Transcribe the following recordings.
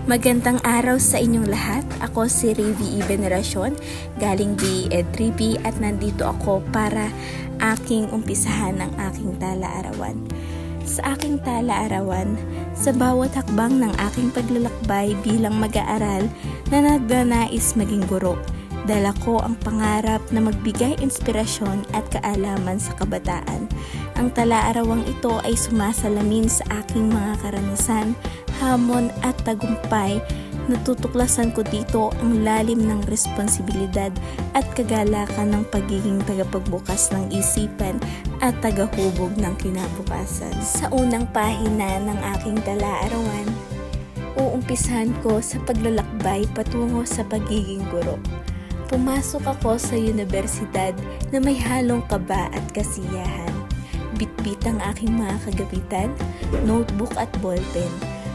Magandang araw sa inyong lahat. Ako si Revy Veneracion, galing BEd 3B at nandito ako para aking umpisahan ang aking tala-arawan. Sa aking tala-arawan, sa bawat hakbang ng aking paglalakbay bilang mag-aaral na nagnanais maging guro, dala ko ang pangarap na magbigay inspirasyon at kaalaman sa kabataan. Ang tala-arawang ito ay sumasalamin sa aking mga karanasan, hamon at tagumpay. Natutuklasan ko dito ang lalim ng responsibilidad at kagalakan ng pagiging tagapagbukas ng isipan at tagahubog ng kinabukasan. Sa unang pahina ng aking tala-arawan, uumpisahan ko sa paglalakbay patungo sa pagiging guro. Pumasok ako sa universidad na may halong kaba at kasiyahan. Bitbit ang aking mga kagamitan, notebook at ballpen.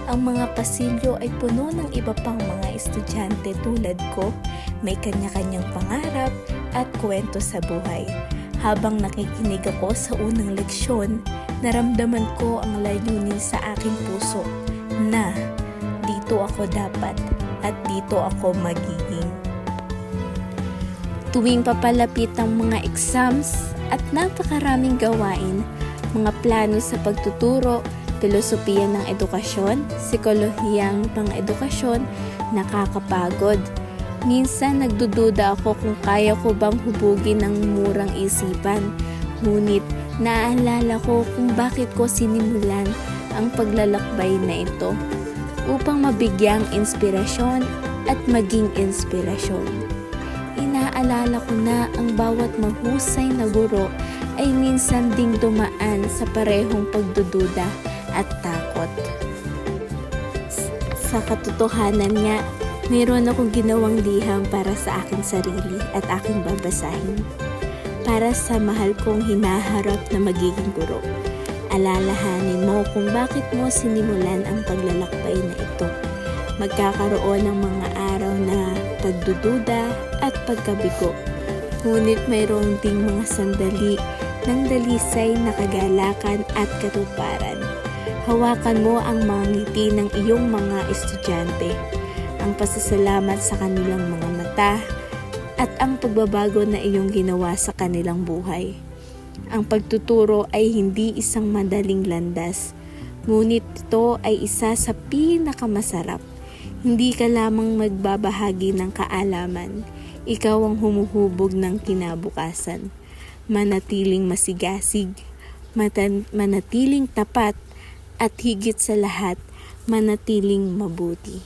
Ang mga pasilyo ay puno ng iba pang mga estudyante tulad ko, may kanya-kanyang pangarap at kwento sa buhay. Habang nakikinig ako sa unang leksyon, naramdaman ko ang layunin sa aking puso na dito ako dapat at dito ako magiging. Tuwing papalapit ang mga exams at napakaraming gawain, mga plano sa pagtuturo, filosofiya ng edukasyon, psikolohiyang pang-edukasyon, nakakapagod. Minsan nagdududa ako kung kaya ko bang hubugin ang murang isipan. Ngunit naaalala ko kung bakit ko sinimulan ang paglalakbay na ito upang mabigyang inspirasyon at maging inspirasyon. Inaalala ko na ang bawat mahusay na guro ay minsan ding dumaan sa parehong pagdududa at takot. Sa katotohanan nga, mayroon akong ginawang liham para sa aking sarili at aking babasahin. Para sa mahal kong hinaharap na magiging guro. Alalahanin mo kung bakit mo sinimulan ang paglalakbay na ito. Magkakaroon ng mga araw na pagdududa at pagkabigo. Ngunit mayroon ding mga sandali ng dalisay na kagalakan at katuparan. Hawakan mo ang mga ngiti ng iyong mga estudyante, ang pasasalamat sa kanilang mga mata, at ang pagbabago na iyong ginawa sa kanilang buhay. Ang pagtuturo ay hindi isang madaling landas, ngunit ito ay isa sa pinakamasarap. Hindi ka lamang magbabahagi ng kaalaman, ikaw ang humuhubog ng kinabukasan. Manatiling masigasig, manatiling tapat, at higit sa lahat, manatiling mabuti.